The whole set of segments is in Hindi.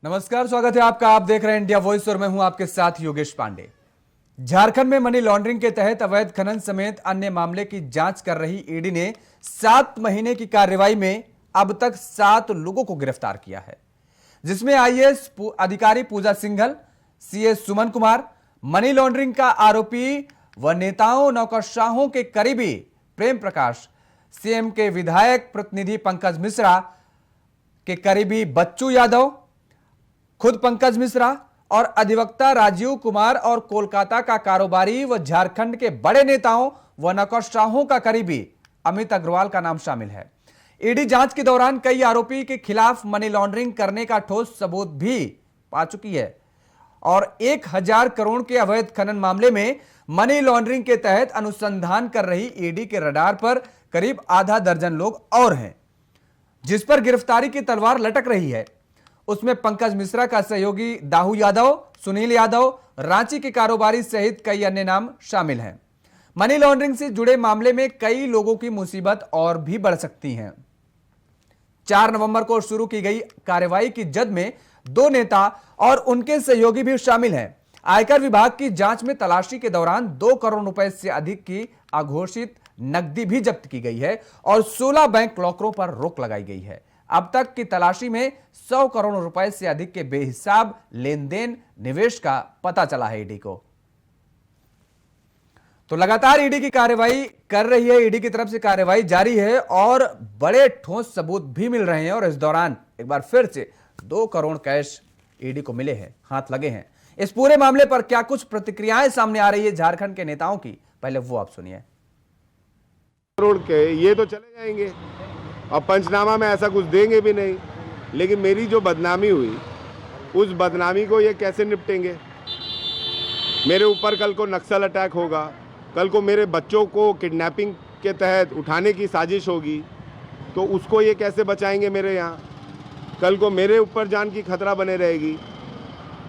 नमस्कार, स्वागत है आपका। आप देख रहे हैं इंडिया वॉइस और मैं हूं आपके साथ योगेश पांडे। झारखंड में मनी लॉन्ड्रिंग के तहत अवैध खनन समेत अन्य मामले की जांच कर रही ईडी ने 7 महीने की कार्रवाई में अब तक 7 लोगों को गिरफ्तार किया है, जिसमें आईएएस अधिकारी पूजा Singhal, CA Suman Kumar, money laundering का आरोपी व नेताओं नौकरशाहों के करीबी प्रेम प्रकाश, सीएम के विधायक प्रतिनिधि पंकज मिश्रा के करीबी बच्चू यादव, खुद पंकज मिश्रा और अधिवक्ता राजीव कुमार और कोलकाता का कारोबारी व झारखंड के बड़े नेताओं व नौकरशाहों का करीबी अमित अग्रवाल का नाम शामिल है। ईडी जांच के दौरान कई आरोपी के खिलाफ मनी लॉन्ड्रिंग करने का ठोस सबूत भी पा चुकी है और 1000 करोड़ के अवैध खनन मामले में मनी लॉन्ड्रिंग के तहत अनुसंधान कर रही ईडी के रडार पर करीब आधा दर्जन लोग और हैं, जिस पर गिरफ्तारी की तलवार लटक रही है। उसमें पंकज मिश्रा का सहयोगी दाऊ यादव, सुनील यादव, रांची के कारोबारी सहित कई अन्य नाम शामिल हैं। मनी लॉन्ड्रिंग से जुड़े मामले में कई लोगों की मुसीबत और भी बढ़ सकती है। 4 नवंबर को शुरू की गई कार्रवाई की जद में 2 नेता और उनके सहयोगी भी शामिल हैं। आयकर विभाग की जांच में तलाशी के दौरान 2 करोड़ रुपए से अधिक की अघोषित नकदी भी जब्त की गई है और 16 बैंक लॉकरों पर रोक लगाई गई है। अब तक की तलाशी में 100 करोड़ रुपए से अधिक के बेहिसाब लेन देन निवेश का पता चला है ईडी को। तो लगातार ईडी की कार्रवाई कर रही है, ईडी की तरफ से कार्रवाई जारी है और बड़े ठोस सबूत भी मिल रहे हैं और इस दौरान एक बार फिर से 2 करोड़ कैश ईडी को मिले हैं, हाथ लगे हैं। इस पूरे मामले पर क्या कुछ प्रतिक्रियाएं सामने आ रही है झारखंड के नेताओं की, पहले वो आप सुनिए। करोड़ के ये तो चले जाएंगे और पंचनामा में ऐसा कुछ देंगे भी नहीं, लेकिन मेरी जो बदनामी हुई उस बदनामी को ये कैसे निपटेंगे। मेरे ऊपर कल को नक्सल अटैक होगा, कल को मेरे बच्चों को किडनैपिंग के तहत उठाने की साजिश होगी, तो उसको ये कैसे बचाएंगे। मेरे यहाँ कल को मेरे ऊपर जान की खतरा बने रहेगी।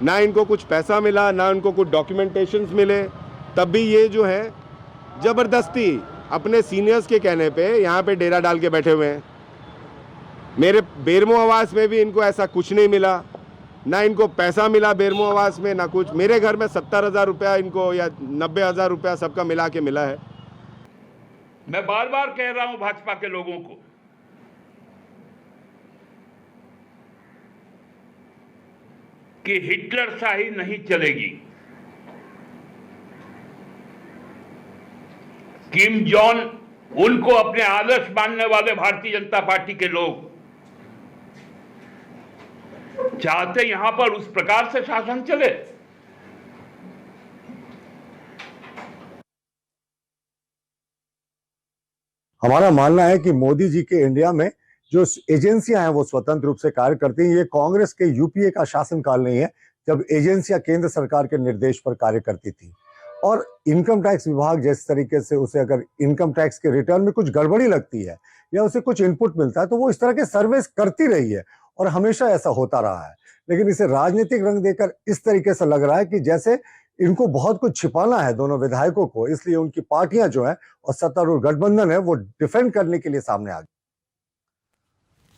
ना इनको कुछ पैसा मिला, ना इनको कुछ डॉक्यूमेंटेशंस मिले, तब भी ये जो है ज़बरदस्ती अपने सीनियर्स के कहने पे यहाँ पे डेरा डाल के बैठे हुए हैं। मेरे बेरमो आवास में भी इनको ऐसा कुछ नहीं मिला, ना इनको पैसा मिला बेरमो आवास में, ना कुछ। मेरे घर में 70,000 रुपया इनको या 90,000 रुपया सबका मिला के मिला है। मैं बार बार कह रहा हूं भाजपा के लोगों को कि हिटलर शाही नहीं चलेगी। किम जॉन उनको अपने आदर्श मानने वाले भारतीय जनता पार्टी के लोग चाहते यहां पर उस प्रकार से शासन चले। हमारा मानना है कि मोदी जी के इंडिया में जो एजेंसियां हैं वो स्वतंत्र रूप से कार्य करती हैं। ये कांग्रेस के यूपीए का शासनकाल नहीं है जब एजेंसियां केंद्र सरकार के निर्देश पर कार्य करती थी। और इनकम टैक्स विभाग जिस तरीके से उसे अगर इनकम टैक्स के रिटर्न में कुछ गड़बड़ी लगती है या उसे कुछ इनपुट मिलता है तो वो इस तरह के सर्वेस करती रही है और हमेशा ऐसा होता रहा है। लेकिन इसे राजनीतिक रंग देकर इस तरीके से लग रहा है कि जैसे इनको बहुत कुछ छिपाना है दोनों विधायकों को, इसलिए उनकी पार्टियां जो है और सत्तारूढ़ गठबंधन है वो डिफेंड करने के लिए सामने आ गई।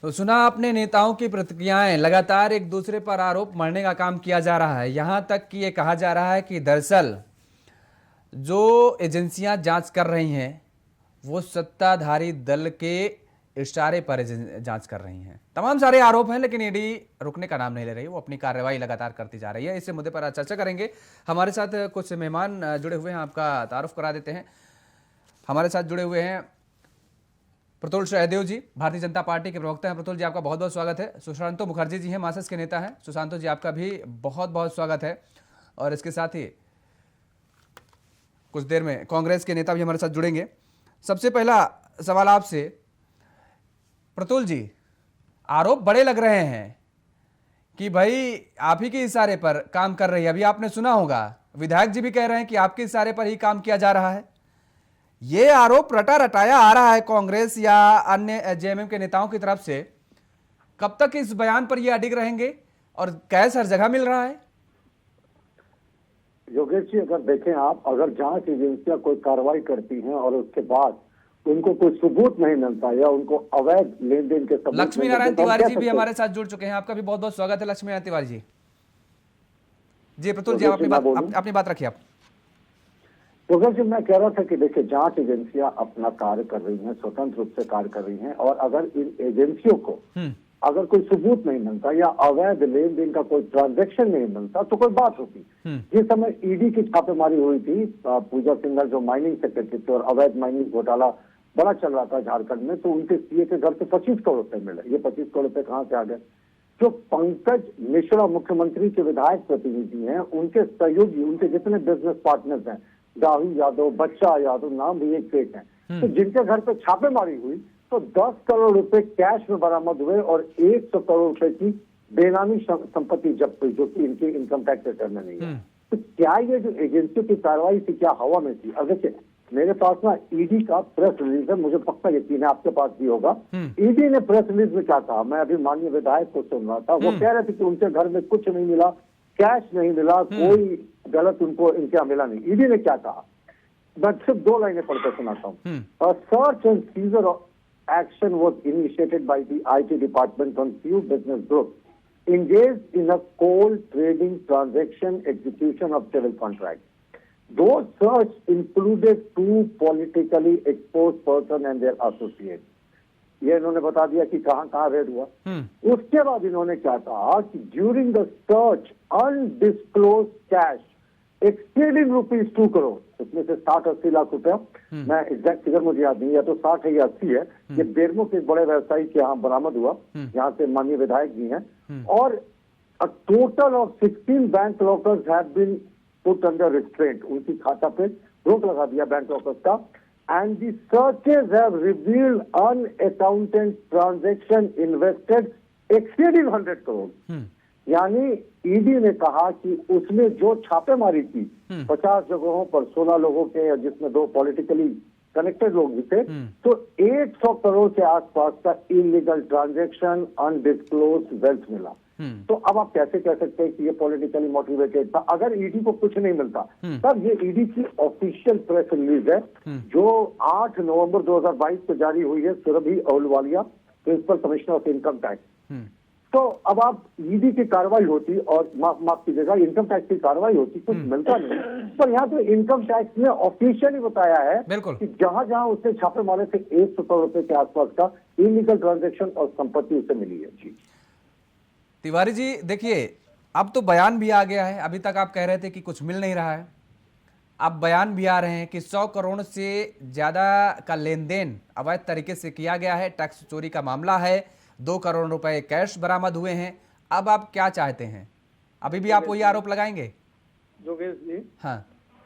तो सुना आपने नेताओं की प्रतिक्रियाएं। लगातार एक दूसरे पर आरोप मढ़ने का काम किया जा रहा है, यहां तक कि ये कहा जा रहा है कि दरअसल जो एजेंसियां जांच कर रही हैं वो सत्ताधारी दल के इशारे पर जांच कर रही हैं। तमाम सारे आरोप हैं, लेकिन ईडी रुकने का नाम नहीं ले रही, वो अपनी कार्रवाई लगातार करती जा रही है। इस मुद्दे पर चर्चा करेंगे। हमारे साथ कुछ मेहमान जुड़े हुए हैं, आपका तारुफ करा देते हैं। हमारे साथ जुड़े हुए हैं प्रतुल सहदेव जी, भारतीय जनता पार्टी के प्रवक्ता हैं। प्रतुल जी, आपका बहुत बहुत स्वागत है। सुशांतो मुखर्जी जी हैं, मार्क्सिस्ट के नेता हैं। सुशांतो जी, आपका भी बहुत बहुत स्वागत है। और इसके साथ ही कुछ देर में कांग्रेस के नेता भी हमारे साथ जुड़ेंगे। सबसे पहला सवाल आपसे प्रतुल जी, आरोप बड़े लग रहे हैं कि भाई आप ही के इशारे पर काम कर रही है। अभी आपने सुना होगा विधायक जी भी कह रहे हैं कि आपके इशारे पर ही काम किया जा रहा है। ये आरोप रटा रटाया आ रहा है कांग्रेस या अन्य जेएमएम के नेताओं की तरफ से। कब तक इस बयान पर ये अडिग रहेंगे और कैश हर जगह मिल रहा है? योगेश जी, अगर देखें आप, अगर जांच एजेंसियां कोई कार्रवाई करती हैं और उसके बाद उनको कोई सबूत नहीं मिलता या उनको अवैध लेन देन के सबूत लक्ष्मी नहीं नारायण मिलते, तो हम तिवारी कह जी भी सकते हैं। हमारे साथ जुड़ चुके हैं। आपका भी बहुत बहुत स्वागत है लक्ष्मी नारायण तिवारी जी। जी प्रतुल तो जी, आप देखिए, मैं बोलूं? अपनी बात रखिए आप। तो अगर जो मैं कह रहा था कि देखिए, जांच एजेंसियां अपना कार्य कर रही हैं, स्वतंत्र रूप से कार्य कर रही हैं, और अगर इन एजेंसियों को अगर कोई सबूत नहीं मिलता या अवैध लेन देन का कोई ट्रांजैक्शन नहीं मिलता तो कोई बात होती। जिस समय ईडी की छापेमारी हुई थी, पूजा सिंघल जो माइनिंग सेक्रेटरी थे, और अवैध माइनिंग घोटाला बड़ा चल रहा था झारखंड में, तो उनके सीए के घर से 25 करोड़ रुपए मिले। ये 25 करोड़ रुपए कहाँ से आ गए? जो पंकज मिश्रा मुख्यमंत्री के विधायक प्रतिनिधि हैं, उनके सहयोगी, उनके जितने बिजनेस पार्टनर्स हैं, राहुल यादव, बच्चा यादव, नाम भी एक फेक है, तो जिनके घर पे छापेमारी हुई तो 10 करोड़ रुपए कैश में बरामद हुए और 100 करोड़ रुपए की बेनामी संपत्ति जब्त हुई, जो कि इनके इनकम टैक्स रिटर्न में नहीं है। तो क्या ये जो एजेंसियों की कार्रवाई थी, क्या हवा में थी? अब देखिए, मेरे पास ना ईडी का प्रेस रिलीज है, मुझे पक्का यकीन है आपके पास भी होगा। ईडी ने प्रेस रिलीज में क्या कहा, मैं अभी माननीय विधायक को सुन रहा था, वो कह रहे थे कि उनके घर में कुछ नहीं मिला, कैश नहीं मिला, कोई गलत उनको इनके यहाँ मिला नहीं। ईडी ने क्या कहा, मैं सिर्फ 2 लाइनें पढ़कर सुनाता हूँ। Search and seizure action was initiated by the IT department on few business groups engaged in a coal trading transaction execution of civil contracts. Those search included 2 politically exposed person and their associates. ये इन्होंने बता दिया कि कहाँ रेड हुआ। उसके बाद इन्होंने क्या कहा कि during the search undisclosed cash exceeding ₹2 crore, इसमें से 60-80 लाख रुपया, मैं एग्जैक्ट फिगर मुझे याद नहीं, या तो 60 है या 80 है, ये बेरमो के एक बड़े व्यवसायी के यहाँ बरामद हुआ, यहाँ से माननीय विधायक भी हैं, और a total of 16 bank lockers have been put under restraint, उनकी खाता पे रोक लगा दिया बैंक लॉकर्स का, and the searches have revealed unaccounted transaction invested exceeding 100 crore. यानी ईडी ने कहा कि उसमें जो छापेमारी की 50 जगहों पर 16 लोगों के, जिसमें 2 पॉलिटिकली कनेक्टेड लोग भी थे, तो 100 करोड़ के आसपास का इलीगल ट्रांजैक्शन, अनडिस्क्लोज वेल्थ मिला। तो अब आप कैसे कह सकते हैं कि ये पॉलिटिकली मोटिवेटेड था? अगर ईडी को कुछ नहीं मिलता, तब ये ईडी की ऑफिशियल प्रेस रिलीज है, जो 8 नवंबर 2022 को जारी हुई है, Surabhi Ahluwalia, principal commissioner of income tax. तो अब आप ईडी की कार्रवाई होती और माफ कीजिएगा, इनकम टैक्स की कार्रवाई होती, कुछ मिलता नहीं, पर यहाँ तो इनकम टैक्स ने ऑफिशियली बताया है कि जहां जहां उसने छापे मारे थे 100 करोड़ रुपए के आसपास का इलीगल ट्रांजैक्शन और संपत्ति उसे मिली है। जी तिवारी जी, देखिए अब तो बयान भी आ गया है। अभी तक आप कह रहे थे कि कुछ मिल नहीं रहा है, अब बयान भी आ रहे हैं कि 100 करोड़ से ज्यादा का लेन देन अवैध तरीके से किया गया है, टैक्स चोरी का मामला है, 2 करोड़ रुपए कैश बरामद हुए हैं। अब आप क्या चाहते हैं? अभी भी आप वही आरोप लगाएंगे? योगेश जी, हाँ,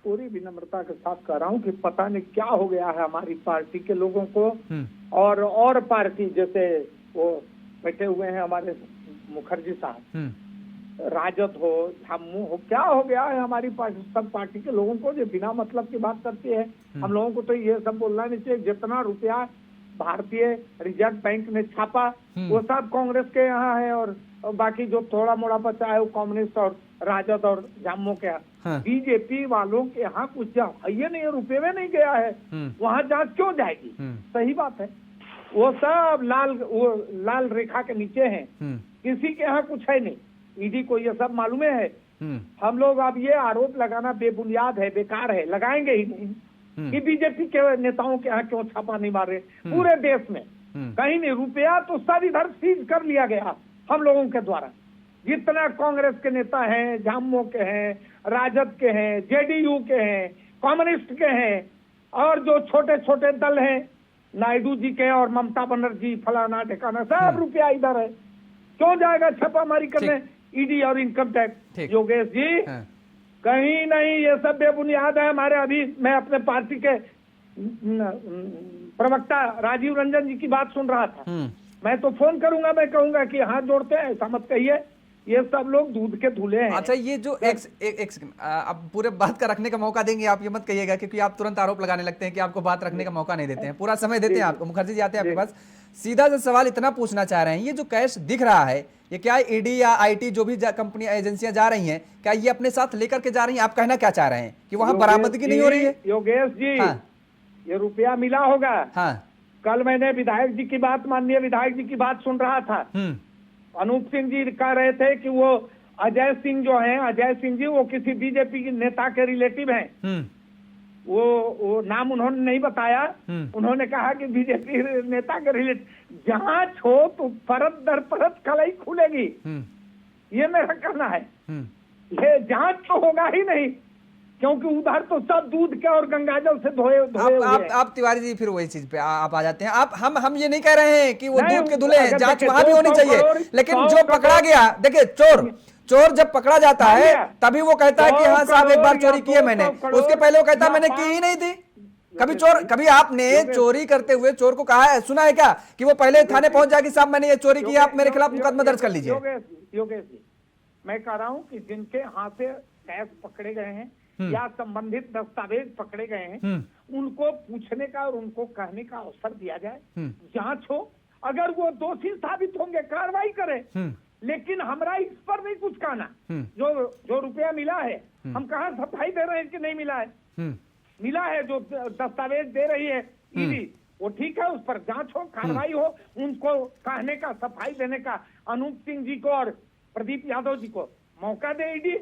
पूरी विनम्रता के साथ कह रहा हूँ कि पता नहीं क्या हो गया है हमारी पार्टी के लोगों को, और पार्टी जैसे वो बैठे हुए हैं हमारे मुखर्जी साहब, राजद हो, जम्मू हो, क्या हो गया है हमारी पार्टी, सब पार्टी के लोगों को जो बिना मतलब की बात करती है। हम लोगों को तो ये सब बोलना नहीं चाहिए। जितना रुपया भारतीय रिजर्व बैंक ने छापा वो सब कांग्रेस के यहाँ है, और बाकी जो थोड़ा मोड़ा बचा है वो कम्युनिस्ट और राजद और जम्मू के यहाँ। बीजेपी वालों के यहाँ कुछ ये नहीं, रुपये में नहीं गया है, वहाँ जांच क्यों जाएगी? सही बात है, वो सब लाल रेखा के नीचे हैं, किसी के यहाँ कुछ है नहीं। ईडी को ये सब मालूम है। हम लोग अब ये आरोप लगाना बेबुनियाद है, बेकार है, लगाएंगे ही नहीं कि बीजेपी के नेताओं के यहाँ क्यों छापा नहीं मारे। पूरे देश में कहीं नहीं, रुपया तो सब इधर सीज कर लिया गया हम लोगों के द्वारा। जितना कांग्रेस के नेता हैं, जम्मू के हैं, राजद के हैं, जेडीयू के हैं, कम्युनिस्ट के हैं, और जो छोटे छोटे दल हैं, नायडू जी के और ममता बनर्जी, फलाना ठिकाना, सब रुपया इधर है। क्यों जाएगा छापामारी करने ईडी और इनकम टैक्स? योगेश जी, कहीं नहीं, ये सब बेबुनियाद है हमारे। अभी मैं अपने पार्टी के प्रवक्ता राजीव रंजन जी की बात सुन रहा था, मैं तो फोन करूंगा, मैं कहूंगा कि हाथ जोड़ते हैं, ऐसा मत कहिए, ये सब लोग दूध के धुले हैं। अच्छा, ये जो एक सेकंड, अब पूरे बात का रखने का मौका देंगे, आप ये मत कहिएगा, क्योंकि आप तुरंत आरोप लगाने लगते हैं कि आपको बात रखने का मौका नहीं देते हैं। पूरा समय देते हैं आपको। मुखर्जी जी आते हैं आपके पास। सीधा सा सवाल इतना पूछना चाह रहे हैं, ये जो कैश दिख रहा है, ये क्या ईडी या आईटी जो भी कंपनी एजेंसियां जा रही हैं, क्या ये अपने साथ लेकर के जा रही हैं? आप कहना क्या चाह रहे हैं कि वहां बरामदगी नहीं हो रही है? योगेश जी, ये रुपया मिला होगा। हाँ। कल मैंने विधायक जी की बात, माननीय विधायक जी की बात सुन रहा था। अनूप सिंह जी कह रहे थे कि वो अजय सिंह जो हैं, अजय सिंह जी वो किसी बीजेपी के नेता के रिलेटिव हैं। वो नाम उन्होंने नहीं बताया। उन्होंने कहा कि बीजेपी नेता के रिलेटिव। जांच हो तो परत दर परत कलई खुलेगी, ये मेरा कहना है। ये जांच तो होगा ही नहीं, क्योंकि उधर तो सब दूध के और गंगाजल से धोए आप तिवारी जी फिर वही चीज पे आप आ जाते हैं। आप हम ये नहीं कह रहे हैं कि वो नहीं, दूध के धुले हैं, अगर जांच देखिए, वहां भी होनी 200 चाहिए, करोड़, लेकिन 100 जो पकड़ा गया, देखिए चोर जब पकड़ा जाता है तभी वो कहता है कि हाँ साहब एक बार चोरी की है मैंने, उसके पहले वो कहता है मैंने की ही नहीं थी। कभी आपने चोरी करते हुए चोर को कहा है, सुना है क्या कि वो पहले थाने पहुंच जाए कि साहब मैंने ये चोरी की, आप मेरे खिलाफ मुकदमा दर्ज कर लीजिए। योगेश जी, मैं कह रहा हूँ कि जिनके हाथ से कैश पकड़े गए हैं या संबंधित दस्तावेज पकड़े गए हैं, उनको पूछने का और उनको कहने का अवसर दिया जाए, जांच हो। अगर वो दोषी साबित होंगे कार्रवाई करें, लेकिन हमारा इस पर नहीं कुछ कहना। जो रुपया मिला है, हम कहाँ सफाई दे रहे हैं कि नहीं मिला है? मिला है, जो दस्तावेज दे रही है ईडी, वो ठीक है, उस पर जांच हो, कार्रवाई हो, उनको कहने का, सफाई देने का अनूप सिंह जी को और प्रदीप यादव जी को मौका दे ईडी।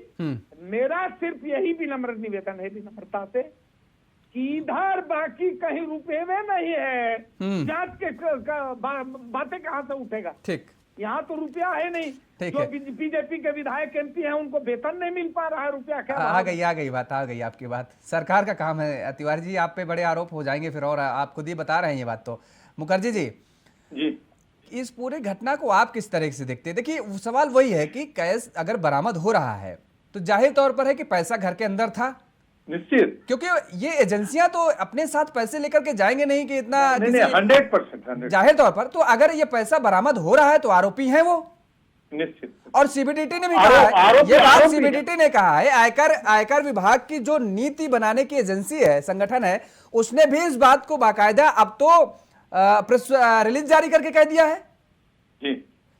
मेरा सिर्फ यही विनम्र निवेदन है, विनम्रता से, कि इधर बाकी कहीं रुपये में नहीं है, जांच के बातें कहां से उठेगा? ठीक, यहाँ तो रुपया है नहीं। जो बीजेपी के विधायक एमपी हैं उनको वेतन नहीं मिल पा रहा है, रुपया क्या? आ गई आपकी बात। सरकार का काम है तिवारी जी, आप पे बड़े आरोप हो जाएंगे फिर, और आप खुद ही बता रहे हैं ये बात। तो मुखर्जी जी, इस पूरे घटना को आप किस तरह से देखते हैं? देखिए सवाल वही है कि कैश अगर बरामद हो रहा है तो जाहिर तौर पर है कि पैसा घर के अंदर था, निश्चित, क्योंकि ये एजेंसियां तो अपने साथ पैसे लेकर के जाएंगे नहीं कि इतना 100% जाहिर तौर पर। तो अगर ये पैसा बरामद हो रहा है तो आरोपी हैं वो, निश्चित। और सीबीडीटी ने भी कहा है, ये बात सीबीडीटी ने कहा है, आयकर विभाग की जो नीति बनाने की एजेंसी है, संगठन है, उसने भी इस बात को बाकायदा अब तो प्रेस रिलीज जारी करके कह दिया है जी।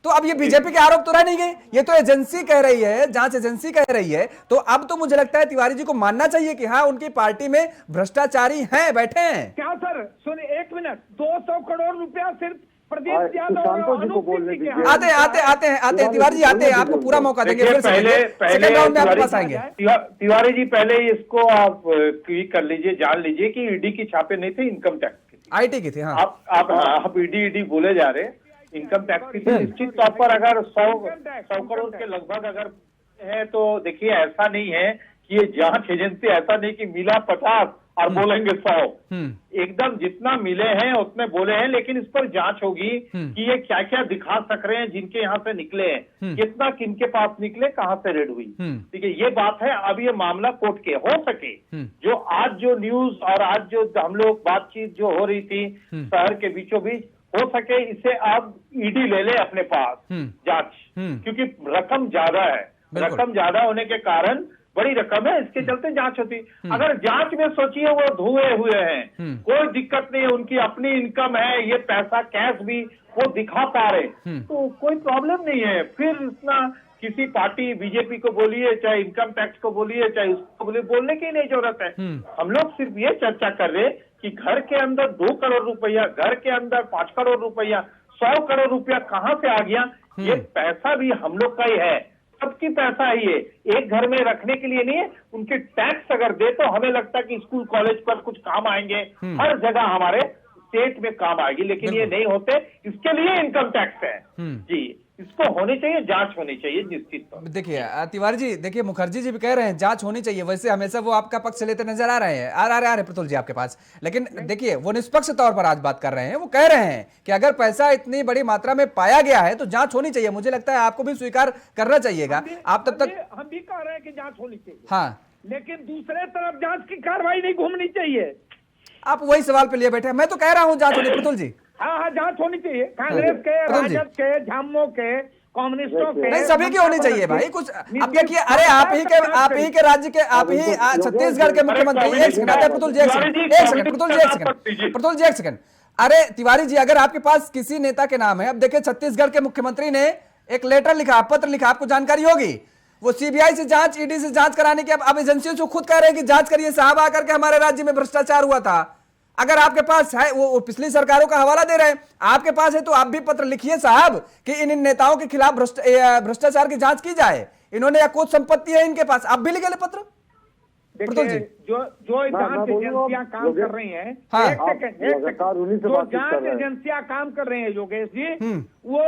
तो अब ये बीजेपी के आरोप तो रह नहीं गए, ये तो एजेंसी कह रही है, जांच एजेंसी कह रही है। तो अब तो मुझे लगता है तिवारी जी को मानना चाहिए कि हाँ उनकी पार्टी में भ्रष्टाचारी हैं, बैठे हैं। क्या सर, सुनिए एक मिनट, 200 करोड़ रुपया सिर्फ प्रदीप यादव और अनूप सिंह जी के आते हैं तिवारी जी, आते हैं, आपको पूरा मौका देंगे, फिर सेकंड राउंड में आपके पास आएंगे। तिवारी जी पहले इसको आप क्लिक कर लीजिए, जान लीजिए कि ईडी की छापे नहीं थे, इनकम टैक्स की थी, आईटी की थी। हाँ, आप ईडी बोले जा रहे, इनकम टैक्स की थी। निश्चित तौर पर अगर 100 करोड़ के लगभग अगर है तो देखिए ऐसा नहीं है कि ये जांच एजेंसी, ऐसा नहीं कि मिला 50 और बोलेंगे 100, एकदम जितना मिले हैं उतने बोले हैं, लेकिन इस पर जांच होगी कि ये क्या क्या दिखा सक रहे हैं जिनके यहाँ से निकले हैं, कितना किनके पास निकले, कहाँ से रेड हुई। ठीक है, ये बात है। अब ये मामला कोर्ट के हो सके, जो आज जो न्यूज और आज जो हम लोग बातचीत जो हो रही थी शहर के बीचों बीच, हो सके इसे आप ईडी ले ले अपने पास जांच, क्योंकि रकम ज्यादा है, रकम ज्यादा होने के कारण, बड़ी रकम है, इसके चलते जांच होती। अगर जांच में सोचिए वो धुए हुए हैं, कोई दिक्कत नहीं है, उनकी अपनी इनकम है, ये पैसा कैश भी वो दिखा पा रहे, तो कोई प्रॉब्लम नहीं है। फिर इतना किसी पार्टी बीजेपी को बोलिए, चाहे इनकम टैक्स को बोलिए, चाहे उसको बोलिए, बोलने की नहीं जरूरत है। हम लोग सिर्फ ये चर्चा कर रहे कि घर के अंदर 2 करोड़ रुपया, घर के अंदर 5 करोड़ रुपया, 100 करोड़ रुपया कहाँ से आ गया? ये पैसा भी हम लोग का ही है, सबकी पैसा है, ये एक घर में रखने के लिए नहीं है। उनके टैक्स अगर दे तो हमें लगता है कि स्कूल कॉलेज पर कुछ काम आएंगे, हर जगह हमारे स्टेट में काम आएगी, लेकिन ये नहीं होते, इसके लिए इनकम टैक्स है जी। इसको होनी चाहिए, जांच होनी चाहिए निश्चित तौर। देखिए तिवारी जी, देखिए मुखर्जी जी भी कह रहे हैं जांच होनी चाहिए, वैसे हमेशा वो आपका पक्ष लेते नजर आ रहे हैं, आ रहे प्रतुल जी आपके पास, लेकिन देखिए वो निष्पक्ष तौर पर आज बात कर रहे हैं। वो कह रहे हैं कि अगर पैसा इतनी बड़ी मात्रा में पाया गया है तो जांच होनी चाहिए। मुझे लगता है आपको भी स्वीकार करना चाहिएगा। आप तब तक हम भी कह रहे हैं कि जांच होनी चाहिए, हाँ, लेकिन दूसरे तरफ जांच की कार्रवाई नहीं घूमनी चाहिए। आप वही सवाल पे लिए बैठे हैं, मैं तो कह रहा हूँ जांच होनी। प्रतुल जी, हाँ, जांच होनी चाहिए, कांग्रेस के, राजद के, झामुमो के, कम्युनिस्टों के, नहीं सभी की होनी चाहिए भाई। कुछ अब देखिए, अरे आप ही के राज्य के, आप ही छत्तीसगढ़ के मुख्यमंत्री, एक सेकंड आते हैं प्रतुल जी, एक सेकंड। अरे तिवारी जी, अगर आपके पास किसी नेता के नाम है, अब देखिए छत्तीसगढ़ के मुख्यमंत्री ने एक लेटर लिखा, पत्र लिखा, आपको जानकारी होगी, वो सीबीआई से जांच, ईडी से जांच कराने की अब एजेंसियों से खुद कह रहे हैं कि जांच करिए साहब, आकर के हमारे राज्य में भ्रष्टाचार हुआ था। अगर आपके पास है, वो पिछली सरकारों का हवाला दे रहे हैं, आपके पास है तो आप भी पत्र लिखिए साहब कि इन नेताओं के खिलाफ भ्रष्टाचार की जांच की जाए, इन्होंने या कुछ संपत्ति है इनके पास, आप भी लिखे पत्र। देखिए जो जांच एजेंसियां काम कर रही हैं, हाँ, एक सेकंड, जो जांच एजेंसियां काम कर रहे हैं योगेश जी, वो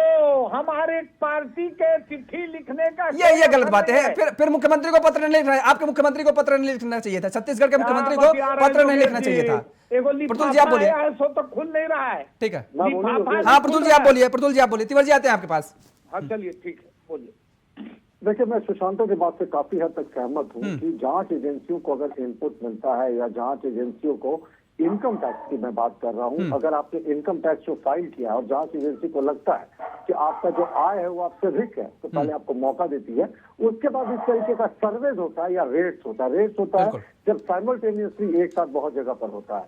हमारे पार्टी के चिट्ठी लिखने का ये गलत बात है। फिर मुख्यमंत्री को पत्र नहीं लिखना है, आपके मुख्यमंत्री को पत्र नहीं लिखना चाहिए था, छत्तीसगढ़ के मुख्यमंत्री को पत्र नहीं लिखना चाहिए था। प्रतुल जी आप बोलिए। सो तो खुल नहीं रहा है। ठीक है, हाँ प्रतुल जी आप बोलिए, प्रतुल जी आप बोलिए, तिवारी जी आते हैं आपके पास। हाँ चलिए ठीक है, बोलिए। देखिए, मैं सुशांतों की बात से काफी हद तक सहमत हूँ कि जांच एजेंसियों को अगर इनपुट मिलता है या जांच एजेंसियों को इनकम टैक्स की मैं बात कर रहा हूँ, अगर आपने इनकम टैक्स जो फाइल किया और जांच एजेंसी को लगता है कि आपका जो आय है वो आपसे अधिक है, तो पहले आपको मौका देती है। उसके बाद इस तरीके का सर्वेज होता है या रेट्स होता है। रेट्स होता है जब साइमल्टेनियसली एक साथ बहुत जगह पर होता है,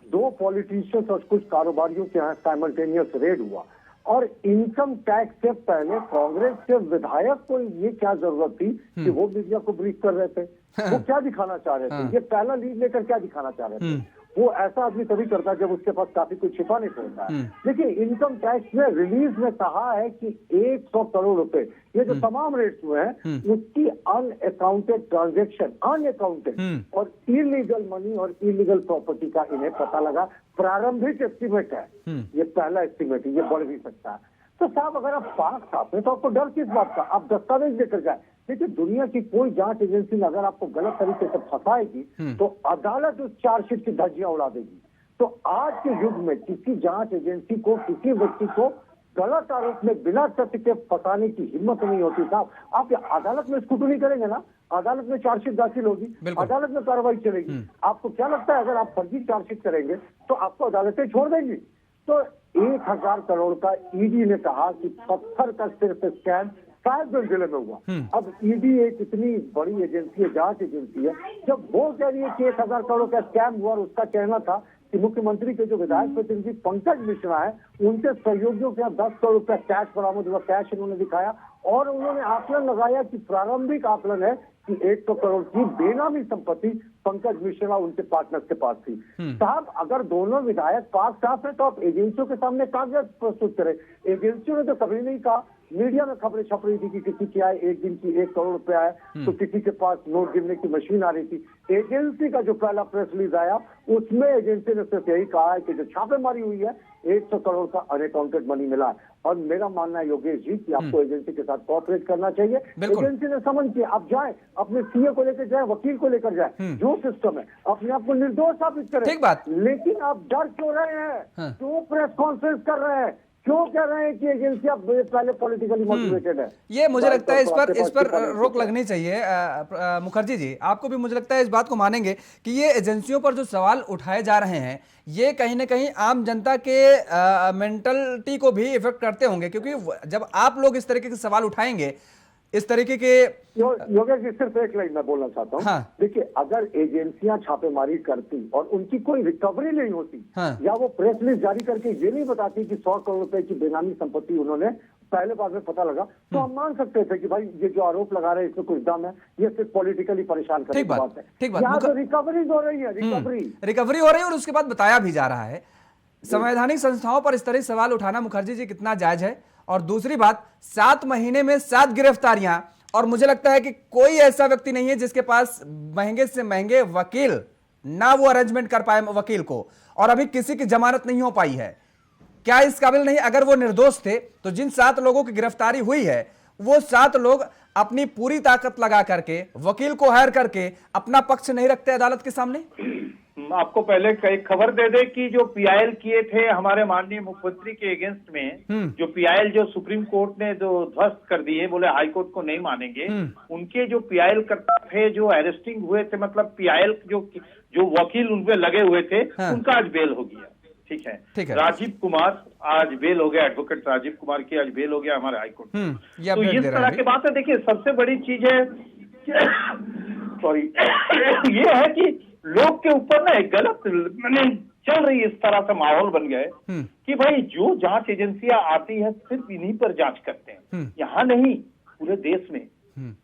दो पॉलिटिशियंस और कुछ कारोबारियों के यहाँ साइमल्टेनियस रेड हुआ, और इनकम टैक्स से पहले कांग्रेस के विधायक को ये क्या जरूरत थी कि वो मीडिया को ब्रीफ कर रहे थे, वो क्या दिखाना चाह रहे थे, ये पहला लीड लेकर क्या दिखाना चाह रहे थे। वो ऐसा आदमी तभी करता है जब उसके पास काफी कुछ छिपाने को होता है। देखिए, इनकम टैक्स में रिलीज में कहा है कि 100 करोड़ रुपए, ये जो तमाम रेट्स हुए हैं उसकी अनअकाउंटेड ट्रांजेक्शन, अनअकाउंटेड और इलीगल मनी और इलीगल प्रॉपर्टी का इन्हें पता लगा। प्रारंभिक एस्टीमेट है, ये पहला एस्टीमेट है, ये बढ़ भी सकता है। तो साहब, अगर आप पास साहब तो आपको डर किस बात का, आप दस्तावेज लेकर जाए। देखिए, दुनिया की कोई जांच एजेंसी अगर आपको गलत तरीके से फंसाएगी तो अदालत उस चार्जशीट की धज्जियां उड़ा देगी। तो आज के युग में किसी जांच एजेंसी को, किसी व्यक्ति को गलत आरोप में बिना तथ्य के फंसाने की हिम्मत नहीं होती साहब। आप अदालत में स्क्रूटनी करेंगे ना, अदालत में चार्जशीट दाखिल होगी, अदालत में कार्रवाई चलेगी। आपको क्या लगता है अगर आप फर्जी चार्जशीट करेंगे तो आपको अदालतें छोड़ देंगी? तो 1000 करोड़ का ईडी ने कहा कि पत्थर का सिर्फ स्कैम साहिबगंज जिले में हुआ। अब ईडी एक इतनी बड़ी एजेंसी है, जांच एजेंसी है, जब वो कह रही है कि 1000 करोड़ का स्कैम हुआ और उसका कहना था कि मुख्यमंत्री के जो विधायक प्रतिनिधि पंकज मिश्रा है उनके सहयोगियों के 10 करोड़ रुपया कैश बरामद हुआ, कैश इन्होंने दिखाया और उन्होंने आकलन लगाया कि प्रारंभिक आकलन है कि 100 करोड़ की बेनामी संपत्ति पंकज मिश्रा उनके पार्टनर के पास थी। साहब, अगर दोनों विधायक पास साफ है तो आप एजेंसियों के सामने कागज प्रस्तुत करें। एजेंसियों ने तो कभी नहीं कहा। मीडिया में खबरें छप रही थी कि किसी की आय एक दिन की 1 करोड़ रुपया है तो किसी के पास नोट गिनने की मशीन आ रही थी। एजेंसी का जो पहला प्रेस रिलीज आया उसमें एजेंसी ने सिर्फ यही कहा है कि जो छापेमारी हुई है 100 करोड़ का अनअकाउंटेड मनी मिला है। और मेरा मानना है योगेश जी कि आपको एजेंसी के साथ कोऑपरेट करना चाहिए। एजेंसी ने समझ किया, आप जाए अपने सीए को लेकर जाए, वकील को लेकर जाए, जो सिस्टम है अपने आप को निर्दोष साबित करें। ठीक बात। लेकिन आप डर क्यों रहे हैं? क्यों प्रेस कॉन्फ्रेंस कर रहे हैं? क्यों कह रहे हैं कि एजेंसियां पहले पॉलिटिकली मोटिवेटेड है? ये मुझे लगता है इस पर रोक लगनी चाहिए। मुखर्जी जी, आपको भी मुझे लगता है इस बात को मानेंगे कि ये एजेंसियों पर जो सवाल उठाए जा रहे हैं ये कहीं ना कहीं आम जनता के मेंटलिटी को भी इफेक्ट करते होंगे, क्योंकि जब आप लोग इस तरीके के सवाल उठाएंगे, इस तरीके के योगेश जी, सिर्फ एक लाइन मैं बोलना चाहता हूँ। हाँ। देखिए, अगर एजेंसियां छापेमारी करती और उनकी कोई रिकवरी नहीं होती, हाँ। या वो प्रेस रिलीज जारी करके ये नहीं बताती कि 100 करोड़ रुपए की बेनामी संपत्ति उन्होंने पहले बाद में पता लगा, तो हम मान सकते थे कि भाई ये जो आरोप लगा रहे हैं इसमें कुछ दम है, ये सिर्फ पॉलिटिकली परेशान करने की बात है। ठीक बात। यहाँ तो रिकवरी हो रही है, रिकवरी हो रही है और उसके बाद बताया भी जा रहा है। संवैधानिक संस्थाओं पर इस तरह सवाल उठाना मुखर्जी जी कितना जायज है? और दूसरी बात, 7 महीने में 7 गिरफ्तारियां, और मुझे लगता है कि कोई ऐसा व्यक्ति नहीं है जिसके पास महंगे से महंगे वकील ना वो अरेंजमेंट कर पाए वकील को, और अभी किसी की जमानत नहीं हो पाई है। क्या इस काबिल नहीं? अगर वो निर्दोष थे तो जिन 7 लोगों की गिरफ्तारी हुई है वो 7 लोग अपनी पूरी ताकत लगा करके वकील को हायर करके अपना पक्ष नहीं रखते अदालत के सामने। आपको पहले एक खबर दे दे कि जो पीआईएल किए थे हमारे माननीय मुख्यमंत्री के अगेंस्ट में, जो पीआईएल जो सुप्रीम कोर्ट ने जो ध्वस्त कर दिए, बोले हाई कोर्ट को नहीं मानेंगे, उनके जो पीआईएल करता थे जो अरेस्टिंग हुए थे, मतलब पीआईएल जो वकील उनपे लगे हुए थे, उनका आज बेल हो गया। ठीक है। राजीव कुमार आज बेल हो गया, एडवोकेट राजीव कुमार की आज बेल हो गया हमारे हाईकोर्ट। तो इस तरह की बात है। देखिए, सबसे बड़ी चीज है सॉरी ये है कि लोग के ऊपर ना एक गलत चल रही इस तरह से माहौल बन गए कि भाई जो जांच एजेंसियां आती है सिर्फ इन्हीं पर जांच करते हैं, यहाँ नहीं पूरे देश में।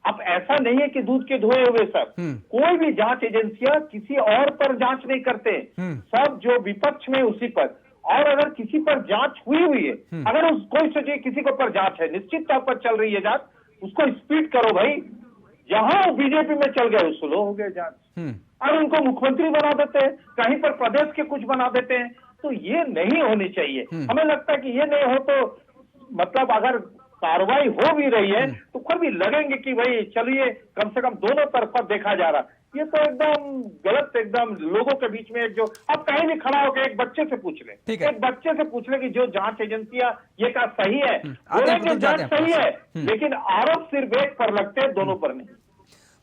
आप ऐसा नहीं है कि दूध के धोए हुए सब। कोई भी जांच एजेंसियां किसी और पर जांच नहीं करते, सब जो विपक्ष में उसी पर। और अगर किसी पर जांच हुई है, अगर कोई सोचे किसी के ऊपर जांच है, निश्चित तौर पर चल रही है जांच, उसको स्पीड करो भाई। जहां बीजेपी में चल गए स्लो हो गए जांच, और उनको मुख्यमंत्री बना देते हैं, कहीं पर प्रदेश के कुछ बना देते हैं। तो ये नहीं होनी चाहिए। हमें लगता है कि ये नहीं हो तो मतलब अगर कार्रवाई हो भी रही है तो फिर भी लगेंगे कि भाई चलिए कम से कम दोनों तरफा देखा जा रहा। ये तो एकदम गलत, एकदम लोगों के बीच में जो अब कहीं भी खड़ा होकर एक बच्चे से पूछ ले, एक बच्चे से पूछ ले कि जो जांच एजेंसियां ये का सही है, बोलेंगे जांच सही है, लेकिन आरोप सिर्फ एक पर लगते हैं, दोनों पर नहीं।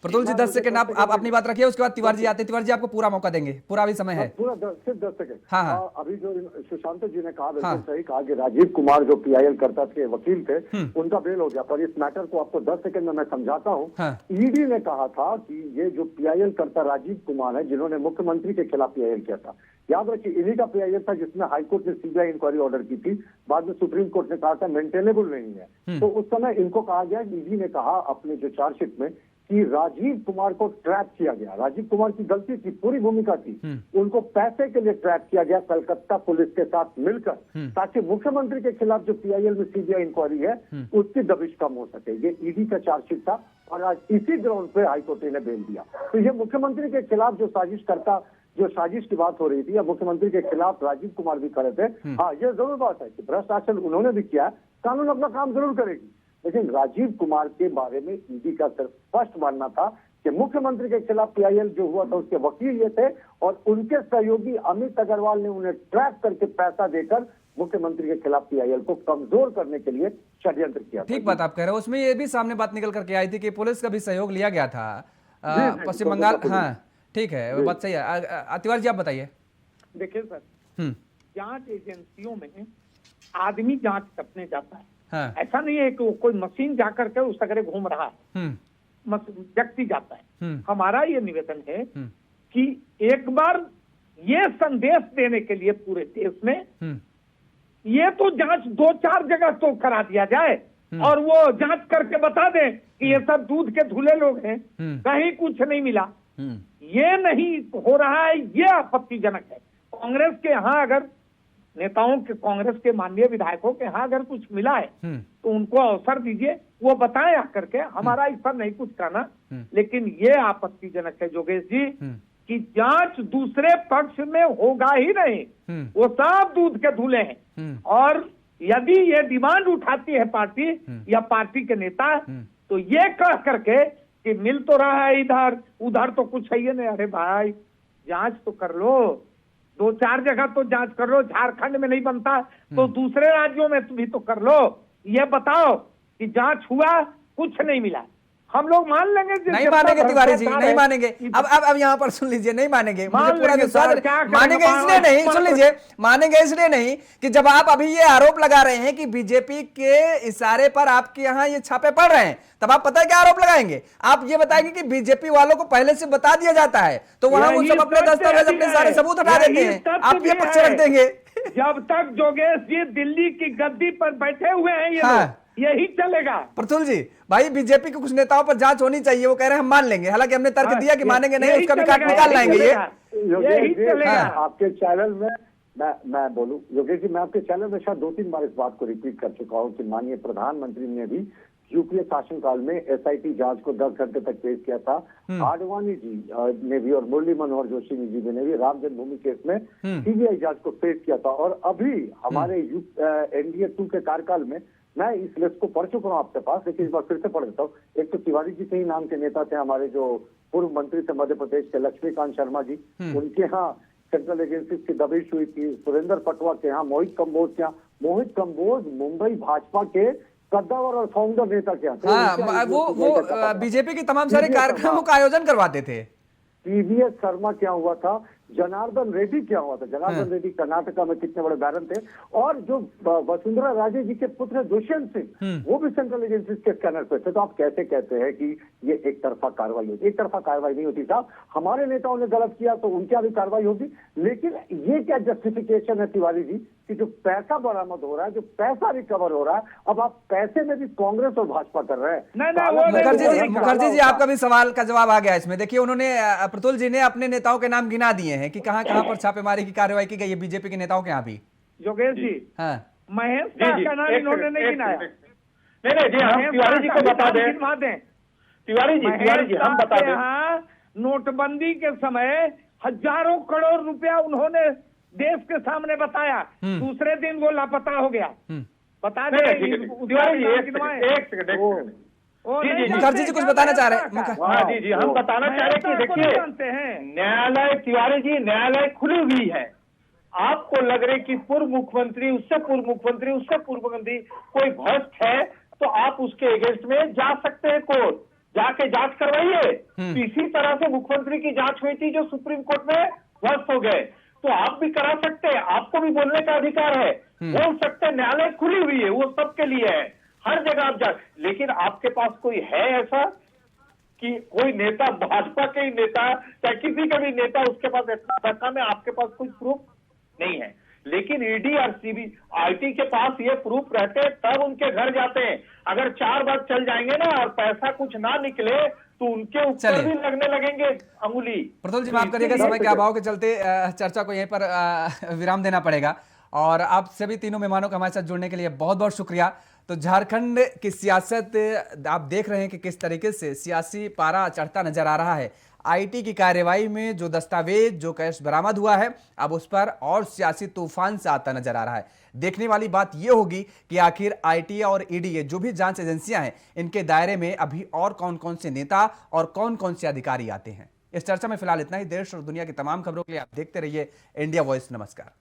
प्रतुल जी 10 सेकंड आप अपनी बात रखिए, उसके बाद तिवारी जी आते हैं। तिवारी जी आपको पूरा मौका देंगे, पूरा भी समय है। पूरा सिर्फ 10 सेकंड। हाँ। अभी जो सुशांत जी ने कहा बिल्कुल सही कहा कि राजीव कुमार जो PIL करता के वकील थे, उनका बेल हो गया। पर इस मैटर को आपको 10 सेकंड में मैं समझाता हूँ। ईडी ने कहा था कि ये जो PIL करता राजीव कुमार है, जिन्होंने मुख्यमंत्री के खिलाफ PIL किया था, याद रखिए इन्हीं का PIL था जिसमें हाईकोर्ट ने CBI इंक्वायरी ऑर्डर की थी। बाद में सुप्रीम कोर्ट ने कहा था मेंटेनेबल नहीं है। तो उस समय इनको कहा गया, ईडी ने कहा अपने जो चार्जशीट में कि राजीव कुमार को ट्रैप किया गया। राजीव कुमार की गलती थी, पूरी भूमिका थी, उनको पैसे के लिए ट्रैप किया गया कलकत्ता पुलिस के साथ मिलकर, ताकि मुख्यमंत्री के खिलाफ जो PIL में CBI इंक्वायरी है उसकी दबिश कम हो सके। ये ईडी का चार्जशीट था और आज इसी ग्राउंड पे हाईकोर्ट ने बेल दिया। तो ये मुख्यमंत्री के खिलाफ जो साजिश की बात हो रही थी, या मुख्यमंत्री के खिलाफ राजीव कुमार भी खड़े थे। हाँ, ये जरूर बात है कि भ्रष्टाचार उन्होंने भी किया है, कानून अपना काम जरूर करेगी। लेकिन राजीव कुमार के बारे में ईडी का सिर्फ स्पष्ट मानना था कि मुख्यमंत्री के खिलाफ PIL जो हुआ था उसके वकील ये थे, और उनके सहयोगी अमित अग्रवाल ने उन्हें ट्रैप करके पैसा देकर मुख्यमंत्री के खिलाफ PIL को कमजोर करने के लिए षड्यंत्र किया। ठीक बात आप कह रहे हो। उसमें ये भी सामने बात निकल करके आई थी कि पुलिस का भी सहयोग लिया गया था पश्चिम बंगाल। हाँ ठीक है, वो बात सही है। तिवारी जी आप बताइए। देखिए सर, जांच एजेंसियों में आदमी जांच करने जाता है। हाँ। ऐसा नहीं है कि कोई मशीन जाकर के उस जगह घूम रहा है, व्यक्ति जाता है। हमारा ये निवेदन है कि एक बार ये संदेश देने के लिए पूरे देश में ये तो जांच 2-4 जगह तो करा दिया जाए, और वो जांच करके बता दें कि ये सब दूध के धुले लोग हैं, कहीं कुछ नहीं मिला। ये नहीं हो रहा है, ये आपत्तिजनक है। कांग्रेस के यहाँ अगर नेताओं के, कांग्रेस के माननीय विधायकों के यहाँ अगर कुछ मिला है तो उनको अवसर दीजिए, वो बताएं आकर के। हमारा इस पर नहीं कुछ कहना, लेकिन ये आपत्तिजनक है योगेश जी कि जांच दूसरे पक्ष में होगा ही नहीं, वो सब दूध के धुले हैं। और यदि ये डिमांड उठाती है पार्टी या पार्टी के नेता, तो ये कह करके कि मिल तो रहा है इधर उधर तो कुछ है ही नहीं। अरे भाई जांच तो कर लो, 2-4 जगह तो जांच कर लो। झारखंड में नहीं बनता तो दूसरे राज्यों में भी तो कर लो। ये बताओ कि जांच हुआ, कुछ नहीं मिला, हम लोग मान लेंगे। नहीं मानेंगे तिवारी जी, नहीं मानेंगे। अब यहाँ पर सुन लीजिए, नहीं मानेंगे। मुझे पूरा विश्वास मानेंगे इसलिए नहीं, सुन लीजिए, मानेंगे इसलिए नहीं कि जब आप अभी ये आरोप लगा रहे हैं कि बीजेपी के इशारे पर आपके यहाँ ये छापे पड़ रहे हैं, तब आप पता है क्या आरोप लगाएंगे? आप ये बताएंगे कि बीजेपी वालों को पहले से बता दिया जाता है, तो वहां वो सब अपने दस्तावेज, अपने सारे सबूत हटा देते हैं, आप ये पक्ष रख देंगे। जब तक योगेश जी दिल्ली की गद्दी पर बैठे हुए हैं ये लोग, यही चलेगा। प्रतुल जी, भाई बीजेपी के कुछ नेताओं पर जांच होनी चाहिए, वो कह रहे हैं हम मान लेंगे। हालांकि हमने तर्क दिया कि मानेंगे नहीं, उसका भी काट निकाल लाएंगे। यही चलेगा। आपके चैनल में मैं बोलूं योगेश जी, मैं आपके चैनल में शायद 2-3 बार इस बात को रिपीट कर चुका हूं कि माननीय प्रधानमंत्री ने भी यूपीए शासनकाल में SIT जांच को 10 घंटे तक पेश किया था। आडवाणी जी ने भी और मुरली मनोहर जोशी जी ने भी राम जन्मभूमि केस में CBI जांच को पेश किया था। और अभी हमारे NDA 2 के कार्यकाल में, मैं इस लिस्ट को पढ़ चुका हूँ आपके पास, लेकिन इस बार फिर से पढ़ देता हूँ। एक तो तिवारी जी के ही नाम के नेता थे, हमारे जो पूर्व मंत्री थे मध्य प्रदेश के लक्ष्मीकांत शर्मा जी, उनके यहाँ सेंट्रल एजेंसी की दबिश हुई थी। सुरेंद्र पटवा के यहाँ, मोहित कंबोज मुंबई भाजपा के कद्दावर और फाउंडर नेता क्या थे। हाँ, वो बीजेपी के तमाम सारे कार्यक्रमों का आयोजन करवाते थे। TVS शर्मा क्या हुआ था, जनार्दन रेड्डी क्या हुआ था। जनार्दन रेड्डी कर्नाटका में कितने बड़े बैरन थे। और जो वसुंधरा राजे जी के पुत्र दुष्यंत सिंह, वो भी सेंट्रल एजेंसी के स्कैनर पे थे। तो आप कैसे कहते हैं कि ये एक तरफा कार्रवाई होती। एक तरफा कार्रवाई नहीं होती साहब, हमारे नेताओं ने गलत किया तो उनके यहाँ भी कार्रवाई होगी। लेकिन ये क्या जस्टिफिकेशन है तिवारी जी कि जो पैसा बरामद हो रहा है, जो पैसा रिकवर हो रहा है, अब आप पैसे में भी कांग्रेस और भाजपा कर रहे हैं। मुखर्जी जी आपका भी सवाल का जवाब आ गया इसमें। देखिए उन्होंने प्रतुल जी ने अपने नेताओं के नाम गिना दिए हैं कि कहां कहां पर छापेमारी की कार्रवाई की गई है बीजेपी के नेताओं के यहाँ भी। योगेश जी, हाँ महेश का नाम इन्होंने नहीं गिनाया। नहीं जी, हम तिवारी जी को बता दें। तिवारी जी हम बता दें, यहाँ नोटबंदी के समय हजारों करोड़ रुपया उन्होंने देश के सामने बताया, दूसरे दिन वो लापता हो गया। बता दें तिवारी जी, एक सेकंड मुखर्जी जी कुछ बताना चाह रहे हैं। हाँ जी, हम बताना चाह रहे हैं कि देखिए न्यायालय, तिवारी जी न्यायालय खुली हुई है। आपको लग रहा है कि पूर्व मुख्यमंत्री, उससे पूर्व मुख्यमंत्री, उससे पूर्व मुख्यमंत्री कोई भ्रष्ट है तो आप उसके अगेंस्ट में जा सकते हैं कोर्ट, जाके जांच करवाइए। इसी तरह से मुख्यमंत्री की जांच हुई थी जो सुप्रीम कोर्ट में ध्वस्त हो गए, तो आप भी करा सकते हैं, आपको भी बोलने का अधिकार है, बोल सकते हैं। न्यायालय खुली हुई है, वो सबके लिए है, हर जगह आप जा। लेकिन आपके पास कोई है ऐसा कि कोई नेता, भाजपा के ही नेता या किसी का भी नेता, उसके पास इतना धक्का में आपके पास कोई प्रूफ नहीं है। लेकिन ईडी और सीबीआई के पास ये प्रूफ रहते हैं तब उनके घर जाते हैं। अगर 4 बार चल जाएंगे ना और पैसा कुछ ना निकले तो उनके ऊपर भी लगने लगेंगे अंगुली। प्रतुल जी माफ करिएगा, समय के अभाव के चलते चर्चा को यहीं पर विराम देना पड़ेगा। और आप सभी तीनों मेहमानों का हमारे साथ जुड़ने के लिए बहुत बहुत शुक्रिया। तो झारखंड की सियासत आप देख रहे हैं कि किस तरीके से सियासी पारा चढ़ता नजर आ रहा है। आईटी की कार्यवाही में जो दस्तावेज, जो कैश बरामद हुआ है, अब उस पर और सियासी तूफान से आता नजर आ रहा है। देखने वाली बात यह होगी कि आखिर आईटी और ईडी, ये जो भी जांच एजेंसियां हैं, इनके दायरे में अभी और कौन कौन से नेता और कौन कौन से अधिकारी आते हैं। इस चर्चा में फिलहाल इतना ही। देश और दुनिया की तमाम खबरों के लिए आप देखते रहिए इंडिया वॉइस। नमस्कार।